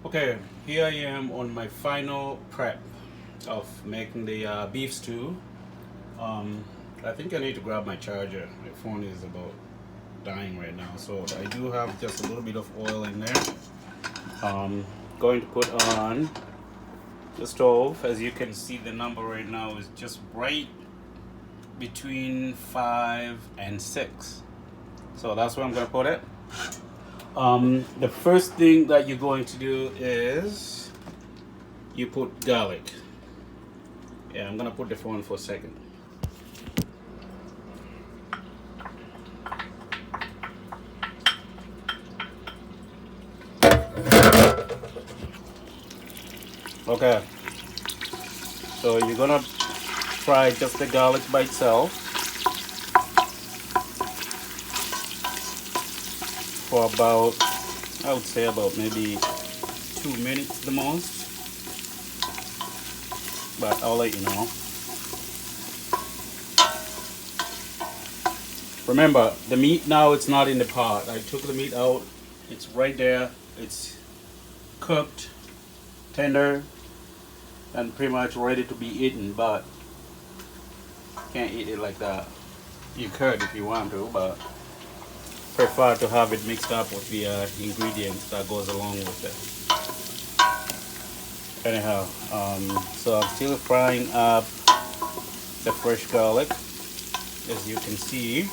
Okay, here I am on my final prep of making the beef stew. Um, I think I need to grab my charger. My phone is about dying right now, so I do have just a little bit of oil in there. Um, Going to put on the stove. As you can see, the number right now is just right between 5 and 6. So that's where I'm going to put it. The first thing that you're going to do is you put garlic. Yeah, I'm gonna put the phone for a second. Okay, so you're gonna fry just the garlic by itself for about, I would say about maybe 2 minutes the most, but I'll let you know. Remember, the meat now it's not in the pot. I took the meat out. It's right there. It's cooked, tender, and pretty much ready to be eaten, but can't eat it like that. You could if you want to, but prefer to have it mixed up with the ingredients that goes along with it. Anyhow, so I'm still frying up the fresh garlic, as you can see.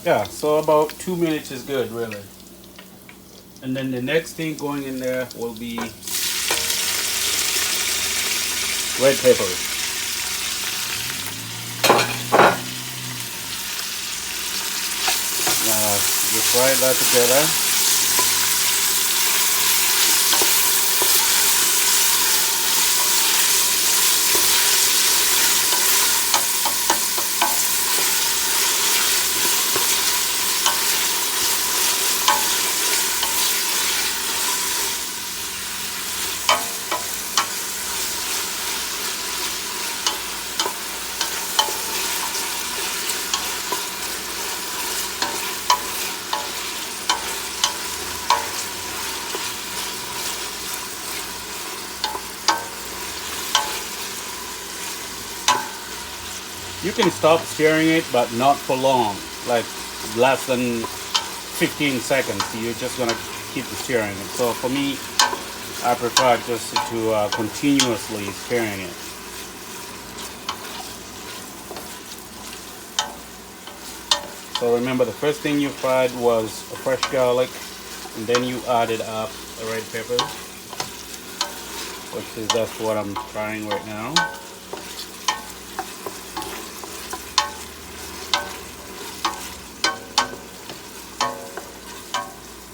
Yeah, so about 2 minutes is good, really. And then the next thing going in there will be red peppers. Now, you fry that together. You can stop stirring it, but not for long, like less than 15 seconds. You're just gonna keep stirring it. So for me, I prefer just to continuously stirring it. So remember, the first thing you fried was a fresh garlic, and then you added up the red peppers, which is that's what I'm frying right now.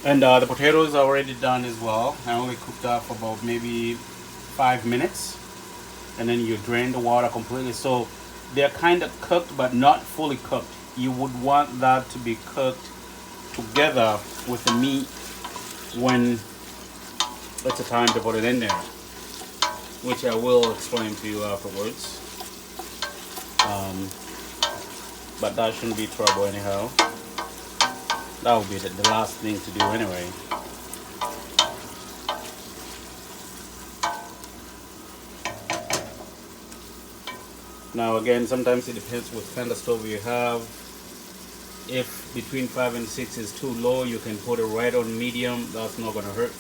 And the potatoes are already done as well. I only cooked up for about maybe 5 minutes, and then you drain the water completely. So they're kind of cooked, but not fully cooked. You would want that to be cooked together with the meat when it's the time to put it in there, which I will explain to you afterwards. Um, but that shouldn't be trouble anyhow. That would be the last thing to do anyway. Now again, sometimes it depends what kind of stove you have. If between 5 and 6 is too low, you can put it right on medium. That's not gonna hurt.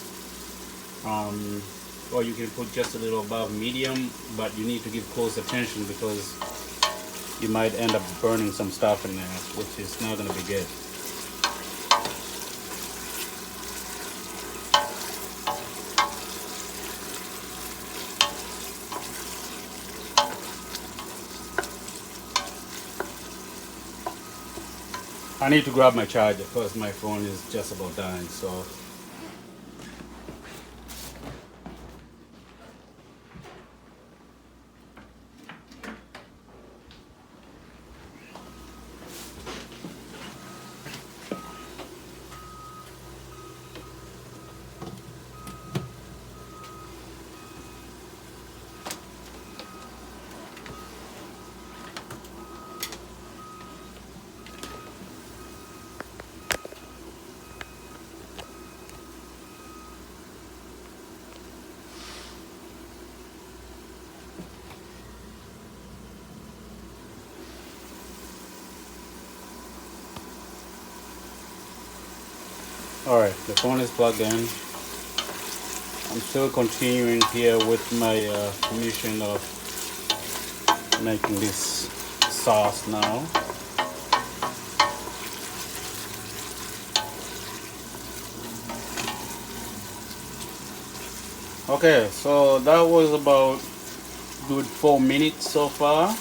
Or you can put just a little above medium, but you need to give close attention because you might end up burning some stuff in there, which is not gonna be good. I need to grab my charger because my phone is just about dying. So All right, the phone is plugged in. I'm still continuing here with my mission of making this sauce now. Okay, so that was about good 4 minutes so far.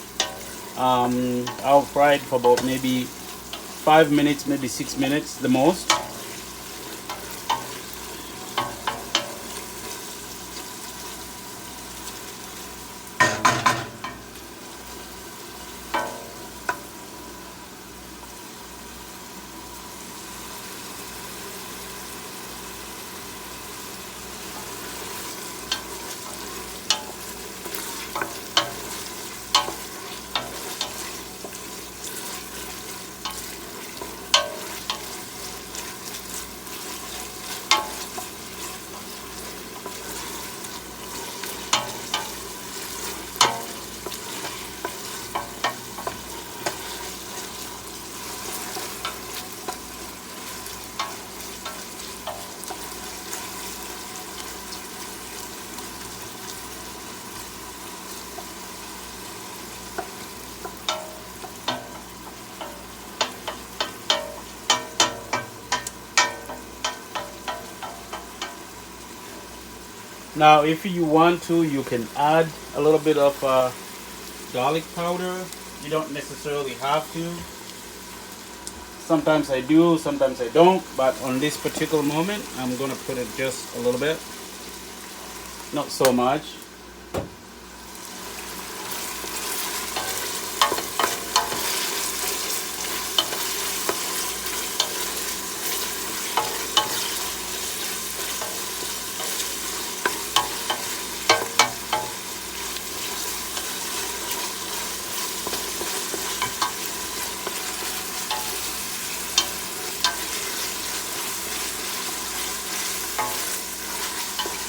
I'll fry it for about maybe 5 minutes, maybe 6 minutes the most. Now, if you want to, you can add a little bit of garlic powder. You don't necessarily have to. Sometimes I do, sometimes I don't, but on this particular moment, I'm gonna put it just a little bit. Not so much.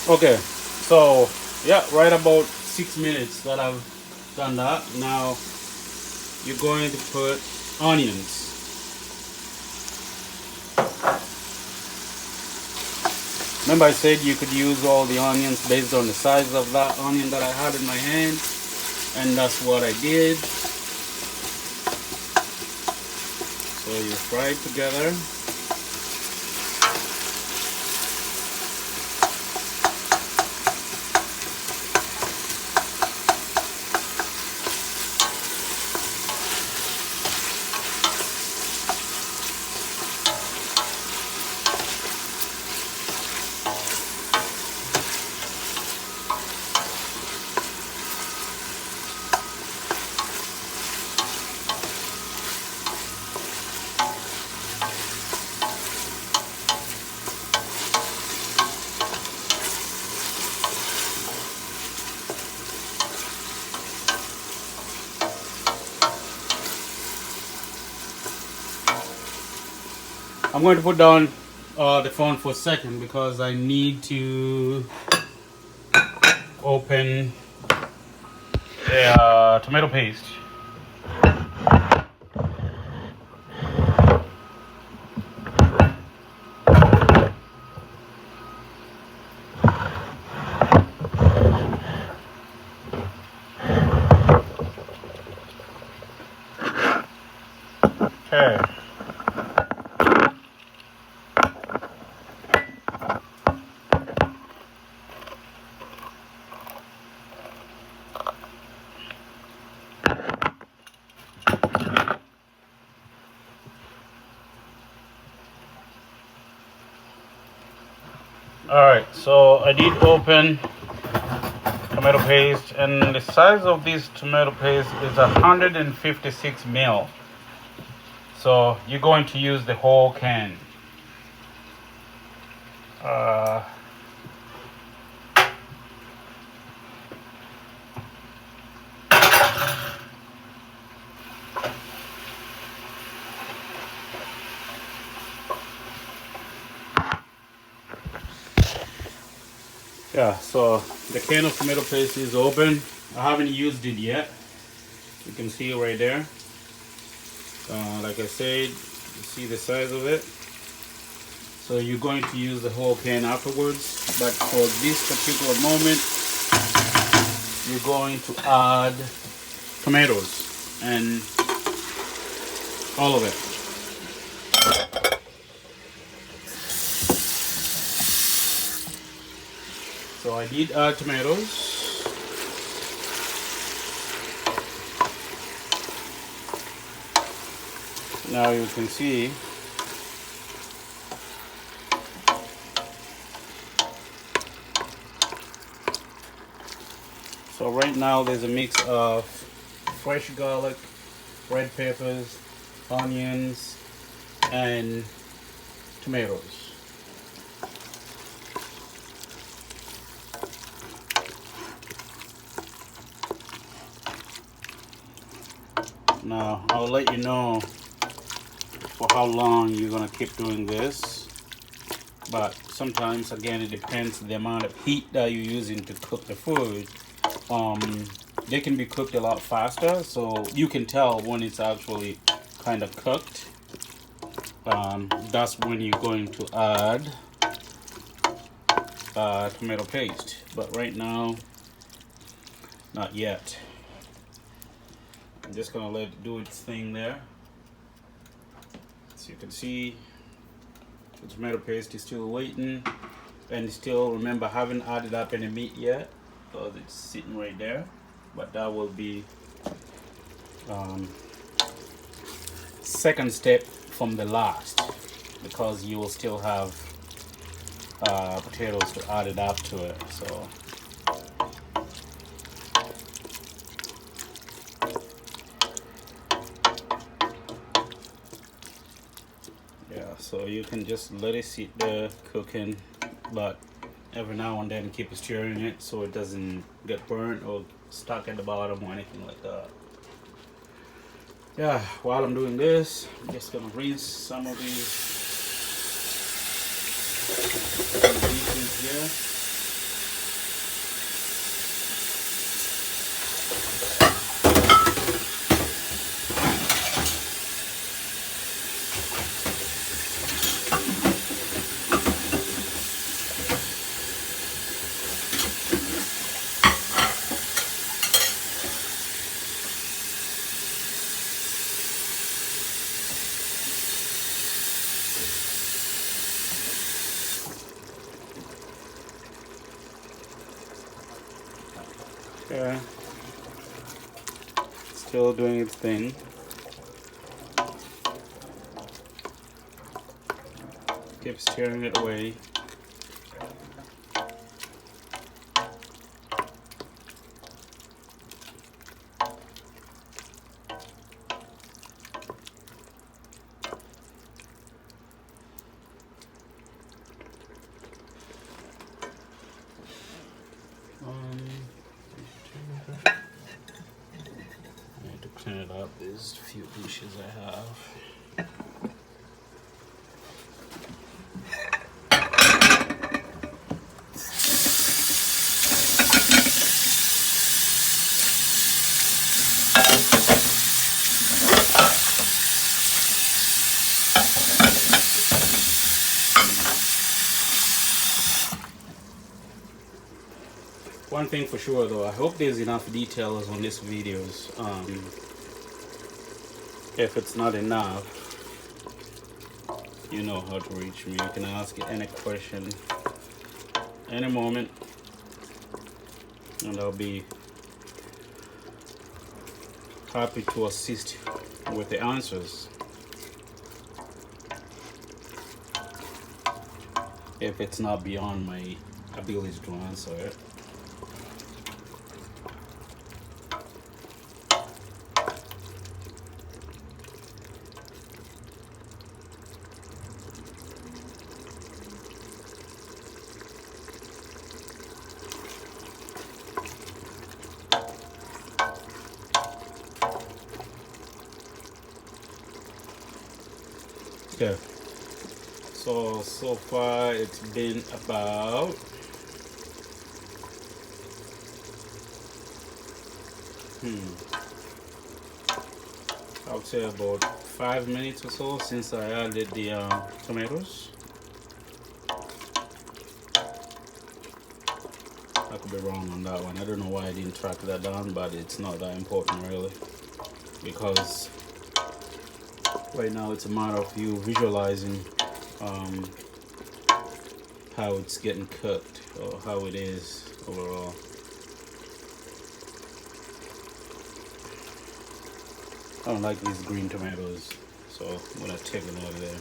Okay, so yeah, right about 6 minutes that I've done that. Now you're going to put onions. Remember I said you could use all the onions based on the size of that onion that I had in my hand, and that's what I did. So you fry it together. I'm going to put down the phone for a second because I need to open the tomato paste. Okay. Alright, so I did open tomato paste, and the size of this tomato paste is 156 ml. So you're going to use the whole can. Yeah, so the can of tomato paste is open. I haven't used it yet. You can see it right there. Like I said, you see the size of it. So you're going to use the whole pan afterwards, but for this particular moment, you're going to add tomatoes and all of it. So I did add tomatoes. Now you can see so right now there's a mix of fresh garlic, red peppers, onions, and tomatoes. Now I'll let you know for how long you're gonna keep doing this, but sometimes again it depends the amount of heat that you're using to cook the food. They can be cooked a lot faster, so you can tell when it's actually kind of cooked. That's when you're going to add tomato paste, but right now not yet. I'm just gonna let it do its thing there. So you can see the tomato paste is still waiting, and still, remember, I haven't added up any meat yet because it's sitting right there, but that will be second step from the last, because you will still have potatoes to add it up to it. So yeah, so you can just let it sit there cooking, but every now and then keep stirring it so it doesn't get burnt or stuck at the bottom or anything like that. Yeah, while I'm doing this, I'm just gonna rinse some of these pieces here. Okay, still doing its thing. Keep stirring it away. I need to clean it up. There's a few dishes I have. One thing for sure though, I hope there's enough details on these videos. If it's not enough, you know how to reach me. You can ask any question any moment, and I'll be happy to assist with the answers if it's not beyond my ability to answer it. Okay, so far it's been about I would say about 5 minutes or so since I added the tomatoes. I could be wrong on that one. I don't know why I didn't track that down, but it's not that important really, because right now it's a matter of you visualizing how it's getting cooked or how it is overall. I don't like these green tomatoes, so I'm gonna take them out of there.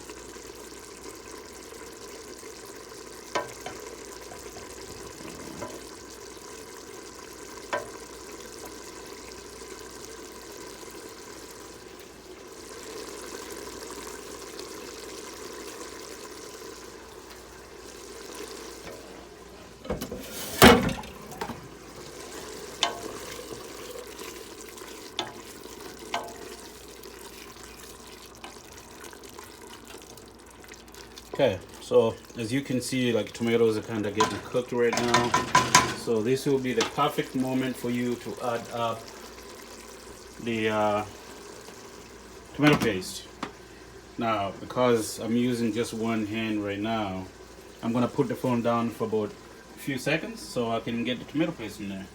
Okay, so as you can see, like tomatoes are kind of getting cooked right now. So this will be the perfect moment for you to add up the tomato paste. Now, because I'm using just one hand right now, I'm gonna put the phone down for about a few seconds so I can get the tomato paste in there.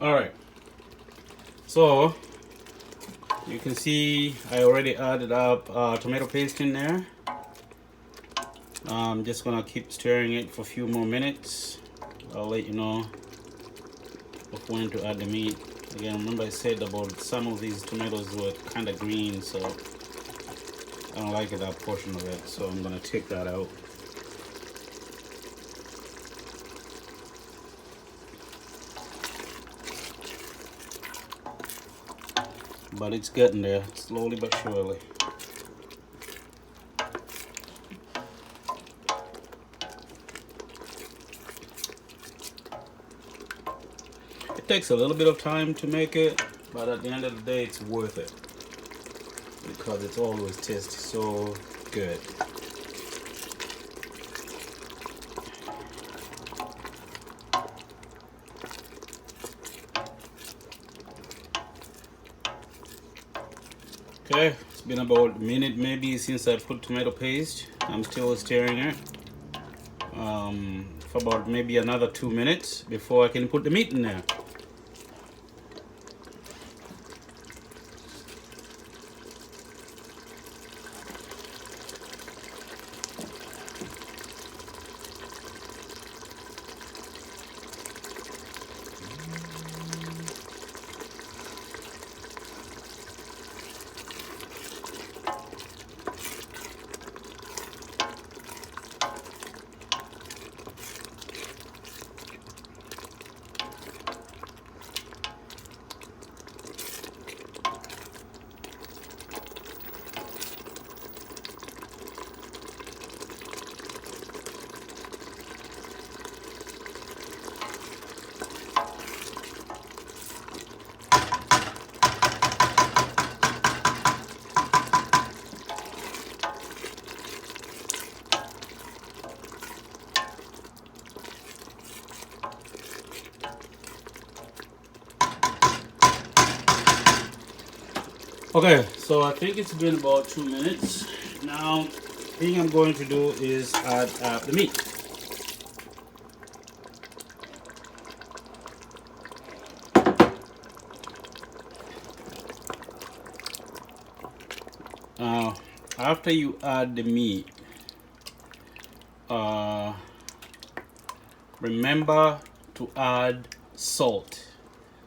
Alright, so you can see I already added up tomato paste in there. I'm just gonna keep stirring it for a few more minutes. I'll let you know of when to add the meat. Again, remember I said about some of these tomatoes were kind of green, so I don't like that portion of it, so I'm gonna take that out. But it's getting there, slowly but surely. It takes a little bit of time to make it, but at the end of the day, it's worth it because it's always tastes so good. Okay, it's been about a minute maybe since I put tomato paste. I'm still stirring it for about maybe another 2 minutes before I can put the meat in there. Okay, so I think it's been about 2 minutes. Now thing I'm going to do is add the meat. After you add the meat, remember to add salt.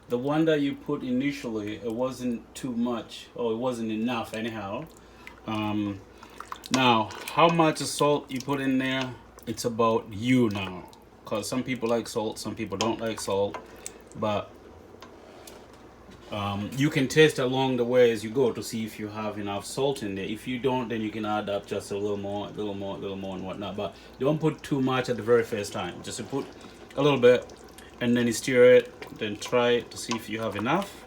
The one that you put initially, it wasn't too much, or it wasn't enough anyhow. Now, how much salt you put in there, it's about you now. Because some people like salt, some people don't like salt. But you can taste along the way as you go to see if you have enough salt in there. If you don't, then you can add up just a little more, a little more, a little more, and whatnot. But don't put too much at the very first time. Just put a little bit, and then you stir it. Then try it to see if you have enough.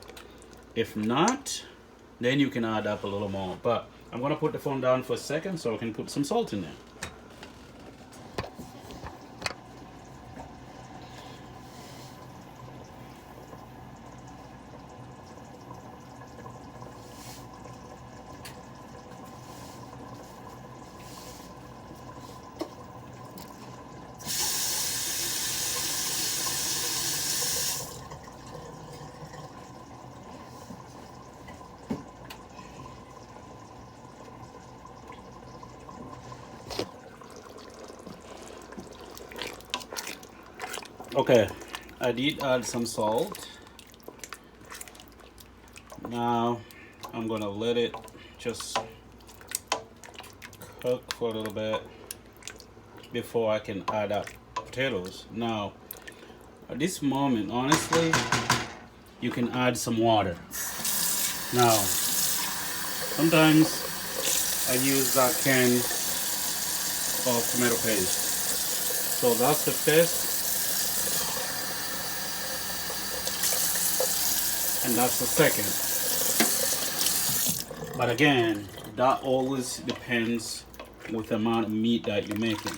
If not, then you can add up a little more. But I'm gonna put the phone down for a second so I can put some salt in there. Okay, I did add some salt. Now I'm gonna let it just cook for a little bit before I can add up potatoes. Now, at this moment, honestly, you can add some water. Now, sometimes I use that can of tomato paste. So that's the first. And that's the second. But again, that always depends with the amount of meat that you're making.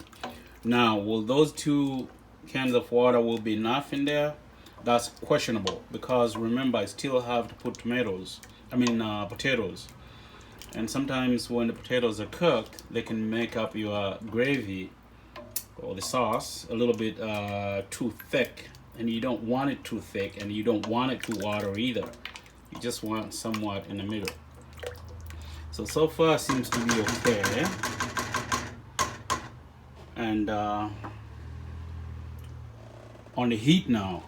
Now, will those 2 cans of water will be enough in there? That's questionable, because remember, I still have to put potatoes. And sometimes when the potatoes are cooked, they can make up your gravy or the sauce a little bit too thick. And you don't want it too thick, and you don't want it too watery either. You just want somewhat in the middle. So far seems to be okay. And on the heat now,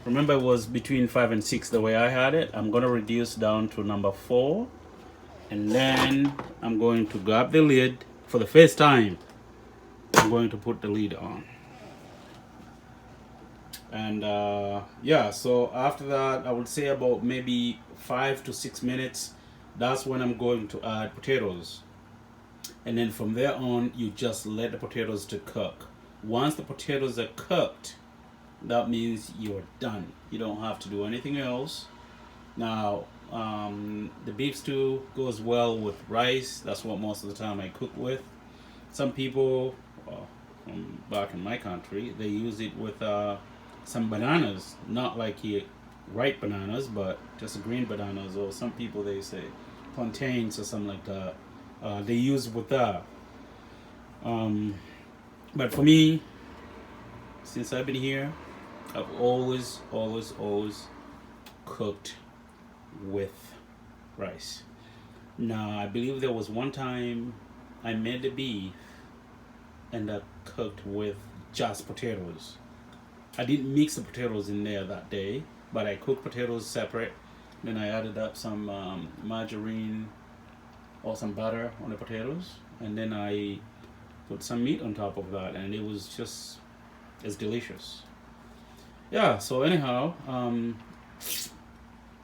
remember it was between 5 and 6 the way I had it. I'm gonna reduce down to number 4, and then I'm going to grab the lid. For the first time, I'm going to put the lid on. And yeah, so after that, I would say about maybe 5 to 6 minutes, that's when I'm going to add potatoes. And then from there on, you just let the potatoes to cook. Once the potatoes are cooked, that means you're done. You don't have to do anything else. Now, the beef stew goes well with rice. That's what most of the time I cook with. Some people, from back in my country, they use it with some bananas, not like ripe bananas, but just green bananas, or some people they say plantains or something like that. They use with that. But for me, since I've been here, I've always cooked with rice. Now, I believe there was one time I made the beef and I cooked with just potatoes. I didn't mix the potatoes in there that day, but I cooked potatoes separate. Then I added up some margarine or some butter on the potatoes, and then I put some meat on top of that, and it was just as delicious. Yeah, so anyhow,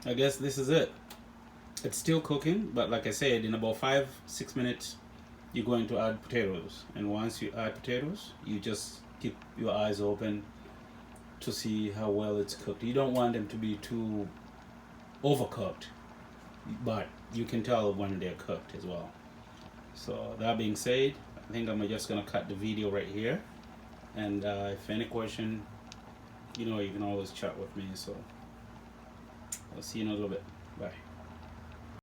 I guess this is it. It's still cooking, but like I said, in about 5-6 minutes, you're going to add potatoes. And once you add potatoes, you just keep your eyes open to see how well it's cooked. You don't want them to be too overcooked, but you can tell when they're cooked as well. So that being said, I think I'm just gonna cut the video right here. And if any question, you can always chat with me. So I'll see you in a little bit. Bye.